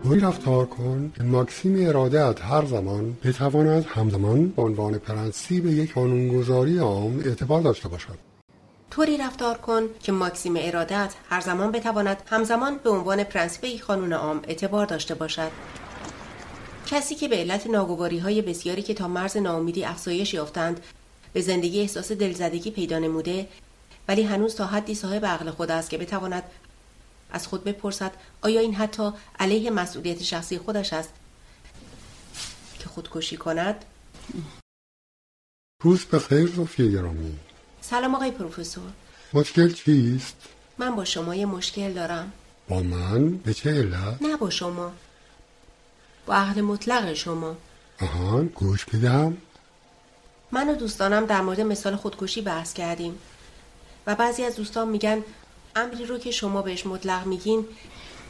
طوری رفتار کن که ماکسیم اراده‌ات هر زمان بتواند همزمان به عنوان پرنسیپ یک قانونگذاری عام اعتبار داشته باشد. طوری رفتار کن که ماکسیم اراده‌ات هر زمان بتواند همزمان به عنوان پرنسیپ یک قانون عام اعتبار داشته باشد. کسی که به علت ناگواری‌های بسیاری که تا مرز ناامیدی افزایش یافتند به زندگی احساس دلزدگی پیدا نموده، ولی هنوز تا حدی صاحب عقل خود است که بتواند از خود بپرسد آیا این حتی علیه مسئولیت شخصی خودش است که خودکشی کند؟ روز بخیر رفیق گرامی. سلام آقای پروفسور. مشکل چیست؟ من با شما یه مشکل دارم. با من؟ به چه علت؟ نه با شما، با عقل مطلق شما. آهان، گوش بدم. من و دوستانم در مورد مثال خودکشی بحث کردیم و بعضی از دوستان میگن امری رو که شما بهش مطلق میگین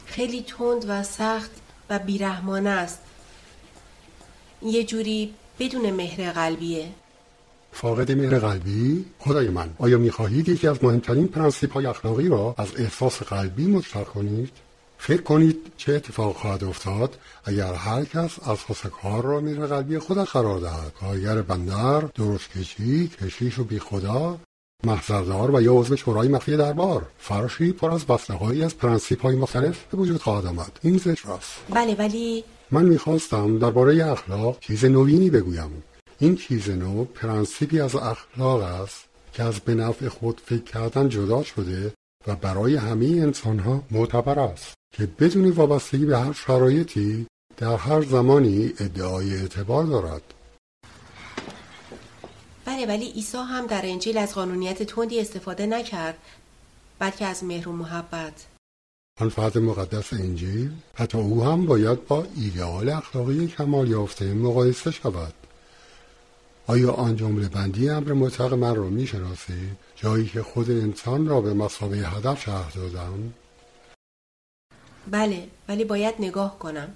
خیلی تند و سخت و بیرحمانه است، یه جوری بدون مهر قلبیه. فاقد مهر قلبی؟ خدای من، آیا میخواهید یکی از مهمترین پرنسیپ‌های اخلاقی را از احساس قلبی مستر کنید؟ فکر کنید چه اتفاق خواهد افتاد اگر هر کس اساس کار را مهر قلبی خودش قرار دهد. کارگر بندر، درستکشی، کشیش و بی خدا، محضردار و یا عضو شورای مخفی دربار، فرشی پر از بسته‌هایی از پرنسیپ‌های مختلف به وجود خواهد آمد. این زجر است. بله، ولی من میخواستم درباره اخلاق چیز نوینی بگویم. این چیز نو پرنسیپی از اخلاق است که از به نفع خود فکر کردن جدا شده و برای همه انسانها معتبر است که بدون وابستگی به هر شرایطی در هر زمانی ادعای اعتبار دارد. بله، ولی عیسی هم در انجیل از قانونیت تندی استفاده نکرد، بلکه از مهر و محبت. آن فرد مقدس انجیل، حتی او هم باید با ایدئال اخلاقی کمال یافته مقایسه شود. آیا آن جمله بندی امر مطلق من را می‌شناسید؟ جایی که خود انسان را به مثابه هدف شرح دادم؟ بله، ولی باید نگاه کنم.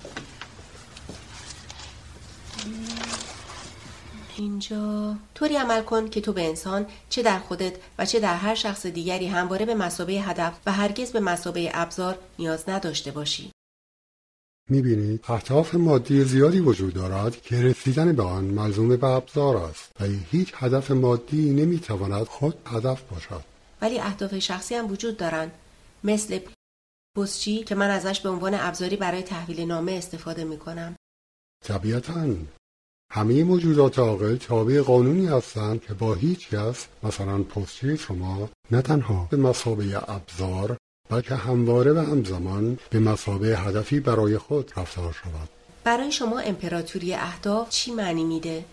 اینجا طوری عمل کن که تو به انسان، چه در خودت و چه در هر شخص دیگری، همواره به مثابه هدف و هرگز به مثابه ابزار نیاز نداشته باشی. می‌بینید اهداف مادی زیادی وجود دارد که رسیدن به آن ملزوم به ابزار است و هیچ هدف مادی نمی‌تواند خود هدف باشد. ولی اهداف شخصی هم وجود دارن، مثل پستچی که من ازش به عنوان ابزاری برای تحویل نامه استفاده میکنم. طبیعتاً همه موجودات عاقل تابع قانونی هستند که با هیچ کس، مثلا پستچی شما، نه تنها به مثابه ابزار بلکه همواره و همزمان به مثابه هدفی برای خود رفتار شود. برای شما امپراتوری اهداف چی معنی میده؟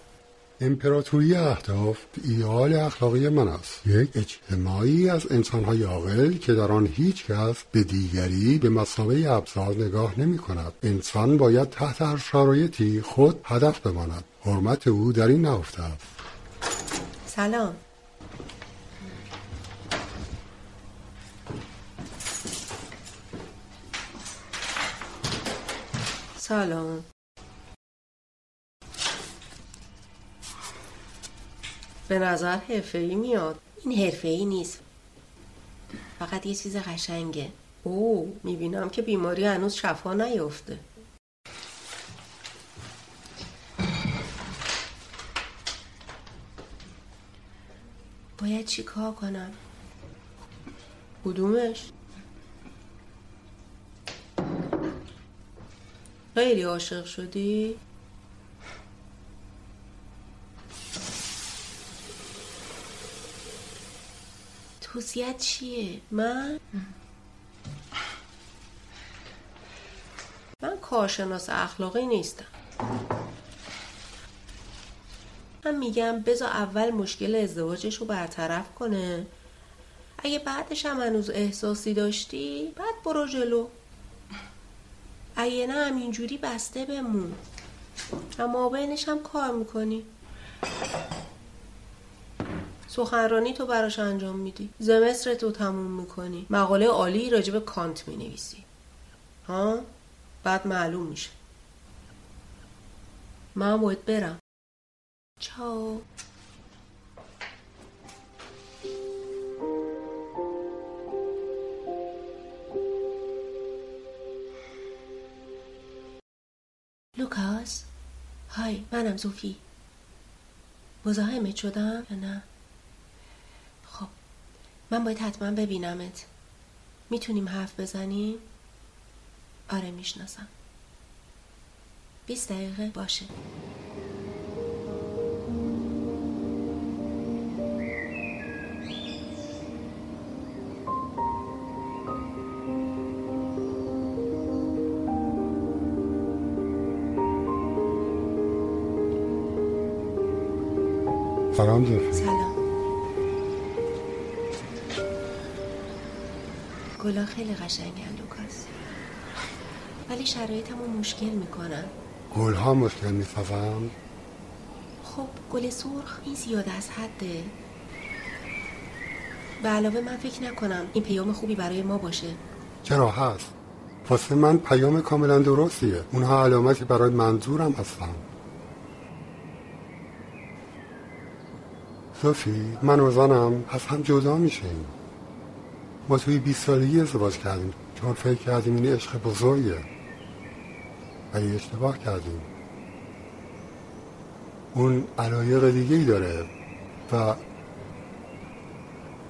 امپراتوری اهداف ایدئال اخلاقی من است. یک اجتماعی از انسان‌های عاقل که در آن هیچ کس به دیگری به مثابه ابزار نگاه نمی کند. انسان باید تحت هر شرایطی خود هدف بماند. حرمت او در این نهفته است. سلام. سلام. به نظر حرفه‌ای میاد. این حرفه‌ای نیست، فقط یه چیز قشنگه. میبینم که بیماری هنوز شفا نیافته. باید چی کار کنم؟ کدومش؟ خیلی عاشق شدی؟ توصیت چیه؟ من کارشناس اخلاقی نیستم. من میگم بذار اول مشکل ازدواجش رو برطرف کنه، اگه بعدش هم هنوز احساسی داشتی بعد برو جلو، اگه نه همینجوری بسته بمون. اما بینش هم کار میکنی، سخنرانی تو براش انجام میدی، زمستر تو تموم میکنی، مقاله عالی راجب کانت مینویسی، بعد معلوم میشه. من باید برم. چاو. لوکاس؟ های، منم زوفی. مزاحمت شدم یا نه؟ خب من باید حتما ببینمت. میتونیم حرف بزنیم؟ آره میشناسم. 20 دقیقه باشه. سلام زوفی. سلام. گلا خیلی قشنگن لوکاس، ولی شرایطمو مشکل میکنن. گلها مشکل میسازن؟ خب گل سرخ این زیاده از حده. به علاوه من فکر نکنم این پیام خوبی برای ما باشه. چرا هست؟ واسه من پیام کاملا درستیه. اونها علامتی برای منظورم هستن. زوفی، من و زنم از هم جدا میشیم. ما توی 20 سالگی ازدواج کردیم چون فکر کردیم این عشق بزرگه، ولی اشتباه کردیم. اون علایق دیگه‌ای داره و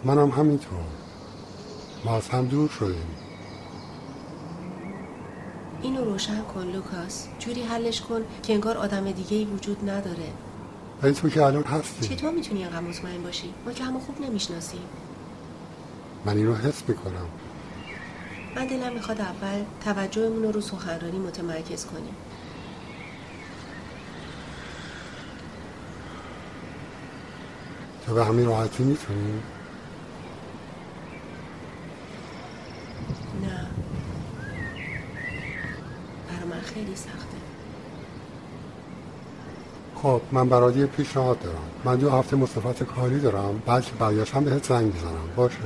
منم همینطور. ما از هم دور شدیم. اینو روشن کن لوکاس، جوری حلش کن که انگار آدم دیگه‌ای وجود نداره. ولی تو که الان هستی. چطور میتونی اینقدر مطمئن باشی؟ ما که همو خوب نمیشناسیم. من اینو حس میکنم. من دلم میخواد اول توجهمون رو سخنرانی متمرکز کنیم. تو به همین راحتی میتونی؟ نه، برای من خیلی سخته. خب من برات یه پیشنهاد دارم. من 2 هفته مصیبت کاری دارم، بعد که برگشتم بهت زنگ میزنم، باشه؟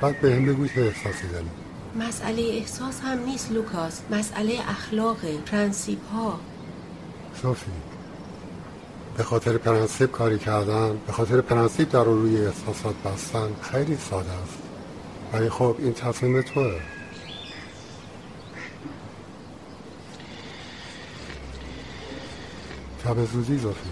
بعد بهم بگو چه احساسی داری. مسئله احساس هم نیست لوکاس، مسئله اخلاقه، پرنسیپ ها. صوفی، به خاطر پرنسیپ کاری کردن، به خاطر پرنسیپ در روی احساسات بستن خیلی ساده است، ولی خب این تصمیم توه. شب زودی زوفی.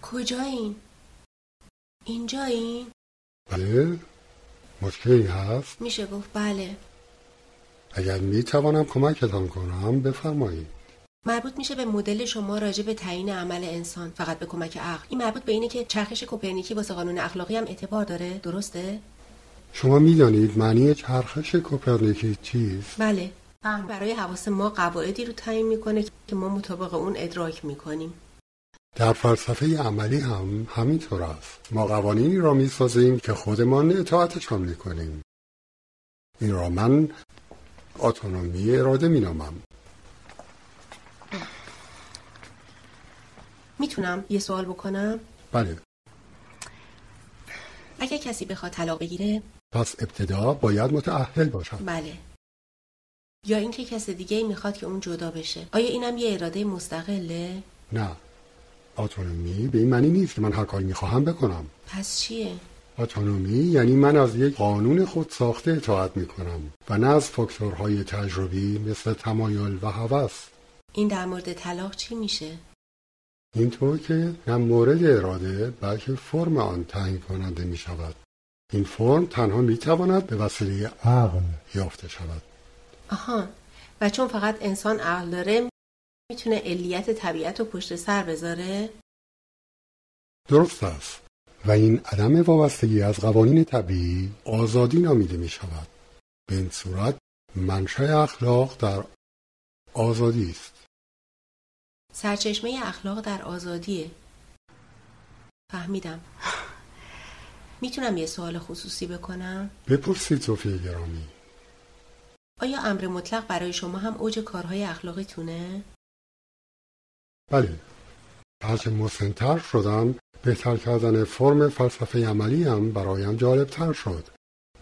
کجایین؟ اینجایین؟ بله؟ مشکلی هست؟ میشه گفت بله. اگر میتوانم کمکتان کنم بفرمایید. مربوط میشه به مدل شما راجع به تعیین عمل انسان فقط به کمک عقل. این مربوط به اینه که چرخش کوپرنیکی واسه قانون اخلاقی هم اعتبار داره، درسته؟ شما میدانید معنی چرخش کوپرنیکی چیست؟ بله. برای حواس ما قواعدی رو تعیین میکنه که ما مطابق اون ادراک میکنیم. در فلسفه عملی هم همینطور است. ما قوانینی را میسازیم که خودمان اطاعتشان میکنیم. این را من اتونومی اراده مینامم. میتونم یه سوال بکنم؟ بله. اگه کسی بخواد طلاق بگیره؟ پس ابتدا باید متأهل باشد. بله. یا اینکه کسی دیگه میخواد که اون جدا بشه. آیا اینم یه اراده مستقله؟ نه. اتونومی به این معنی نیست که من هر کاری میخواهم بکنم. پس چیه؟ اتونومی یعنی من از یک قانون خود ساخته اطاعت میکنم و نه از فاکتورهای تجربی مثل تمایل و هوس. این در مورد طلاق چی میشه؟ اینطور که نه مورد اراده بلکه فرم آن تعیین کننده می شود. این فرم تنها می تواند به وسیله عقل یافته شود. آها، و چون فقط انسان عقل داره میتونه علیت طبیعت رو پشت سر بذاره؟ درست است. و این عدم وابستگی از قوانین طبیعی آزادی نامیده می شود. به این صورت منشأ اخلاق در آزادی است. سرچشمه اخلاق در آزادیه. فهمیدم. میتونم یه سوال خصوصی بکنم؟ بپرسید صوفی گرامی. آیا امر مطلق برای شما هم اوج کارهای اخلاقیتونه؟ بله. هرچه مسن‌تر شدم بهتر کردن فرم فلسفه عملی هم برایم جالبتر شد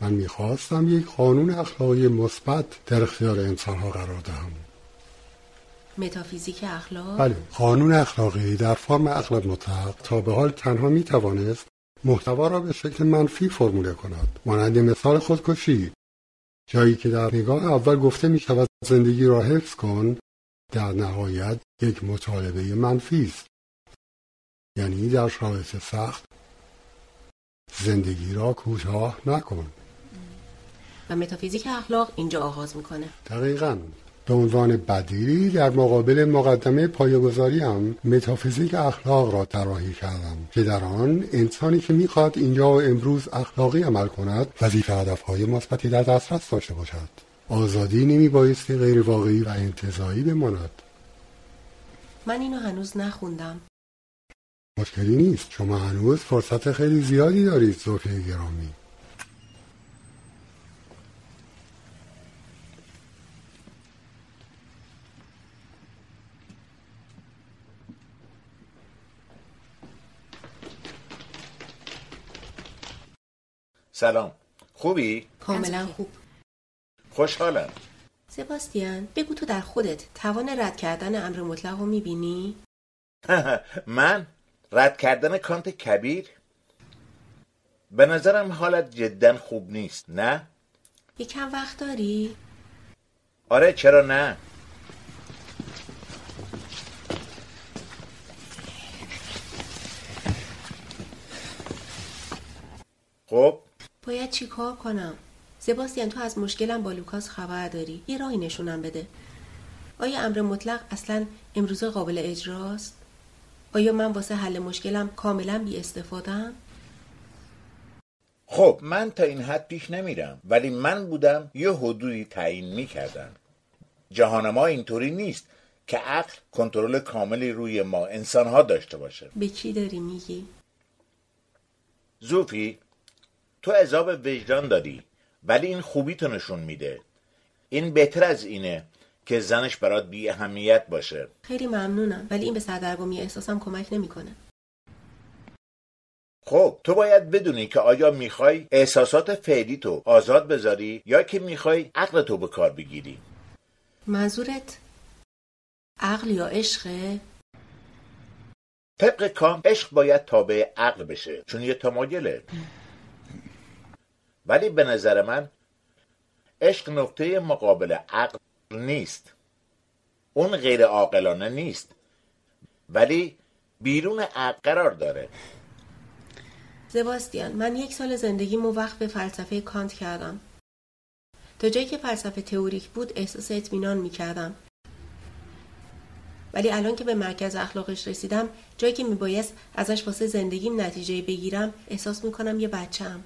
من میخواستم یک قانون اخلاقی مثبت در اختیار انسانها قرار دهم. متافیزیک اخلاق؟ بله، قانون اخلاقی در فرم عقل مطلق تا به حال تنها میتوانست محتوا را به شکل منفی فرموله کند، مانند مثال خودکشی. جایی که در نگاه اول گفته می شود زندگی را حفظ کن، در نهایت یک مطالبه منفی است. یعنی در شرایط سخت زندگی را کوتاه نکن. و متافیزیک اخلاق اینجا آغاز میکنه. دقیقاً. به عنوان بدیلی در مقابل مقدمه پایه‌گذاری هم متافیزیک اخلاق را طراحی کردم که در آن انسانی که میخواد اینجا و امروز اخلاقی عمل کند وظیفه هدفهای مثبتی در دسترس داشته باشد. آزادی نمیبایستی غیر واقعی و انتزاعی بماند. من اینو هنوز نخوندم. مشکلی نیست، شما هنوز فرصت خیلی زیادی دارید زوفیه گرامی. سلام، خوبی؟ کاملا خوب. خوشحالم. سباستیان، بگو تو در خودت توان رد کردن امر مطلق رو میبینی؟ من؟ رد کردن کانت کبیر؟ به نظرم حالت جدا خوب نیست، نه؟ یکم وقت داری؟ آره، چرا نه؟ خب باید چی کار کنم؟ سباستیان، تو از مشکلم با لوکاس خبر داری؟ یه راهی نشونم بده. آیا امر مطلق اصلا امروزه قابل اجراست؟ آیا من واسه حل مشکلم کاملا بی استفاده‌ام؟ خب من تا این حد پیش نمیرم، ولی من بودم یه حدودی تعیین میکردم. جهان ما اینطوری نیست که عقل کنترل کاملی روی ما انسانها داشته باشه. به کی داری میگی؟ زوفی، تو عذاب وجدان داری، ولی این خوبی تو نشون میده. این بهتر از اینه که زنش برات بی اهمیت باشه. خیلی ممنونم، ولی این به سردرگمی احساسم کمک نمیکنه. خب تو باید بدونی که آیا میخوای احساسات فعلی تو آزاد بذاری یا که میخوای عقل تو به کار بگیری. منظورت عقل یا عشقه؟ طبق کانت عشق باید تابع عقل بشه، چون یه تمایله. ولی به نظر من عشق نقطه مقابل عقل نیست. اون غیر عاقلانه نیست، ولی بیرون عقل قرار داره. سباستیان، من 1 سال زندگیمو وقف به فلسفه کانت کردم. تا جایی که فلسفه تئوریک بود احساس اطمینان میکردم. ولی الان که به مرکز اخلاقش رسیدم، جایی که میبایست ازش واسه زندگیم نتیجه بگیرم، احساس میکنم یه بچه‌ام.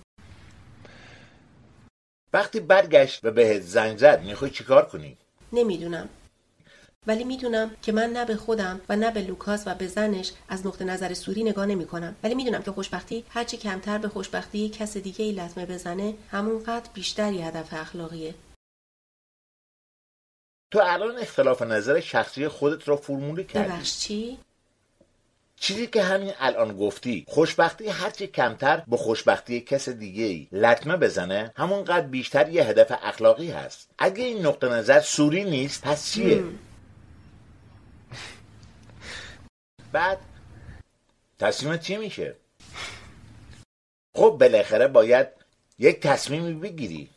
وقتی برگشت و بهت زنگ زد میخوای چیکار کنی؟ نمیدونم. ولی میدونم که من نه به خودم و نه به لوکاس و به زنش از نقطه نظر سوری نگاه نمی کنم. ولی میدونم که خوشبختی هرچی کمتر به خوشبختی کس دیگه ای لطمه بزنه، همونقدر بیشتر یه هدف اخلاقیه. تو الان اختلاف نظر شخصی خودت را فرموله کردی. ببخش چی؟ چیزی که همین الان گفتی، خوشبختی هرچی کمتر به خوشبختی کس دیگه ای لطمه بزنه، همونقدر بیشتر یه هدف اخلاقی هست. اگه این نقطه نظر سوری نیست، پس چیه؟ بعد تصمیمت چی میشه؟ خب بالاخره باید یک تصمیمی بگیری.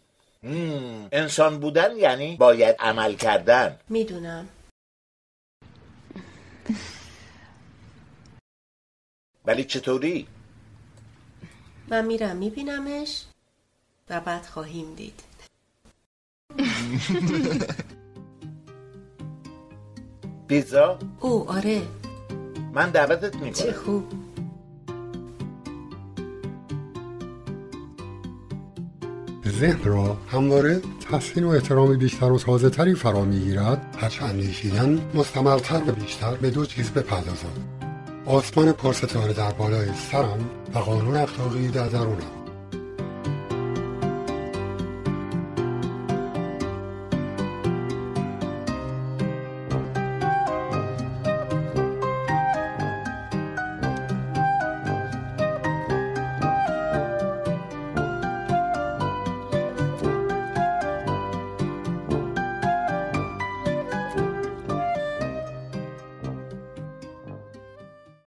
انسان بودن یعنی باید عمل کردن. میدونم. ولی چطوری؟ من میرم میبینمش و بعد خواهیم دید. پیتزا؟ او آره. من دعوتت میکنم. چه خوب. ذهن را همواره تحسین و احترام بیشتر و تازه تری فرا میگیرد هرچه اندیشیدن مستمرتر و بیشتر به 2 چیز بپردازد: آسمان پرستاره در بالای سرم و قانون اخلاقی در درونم.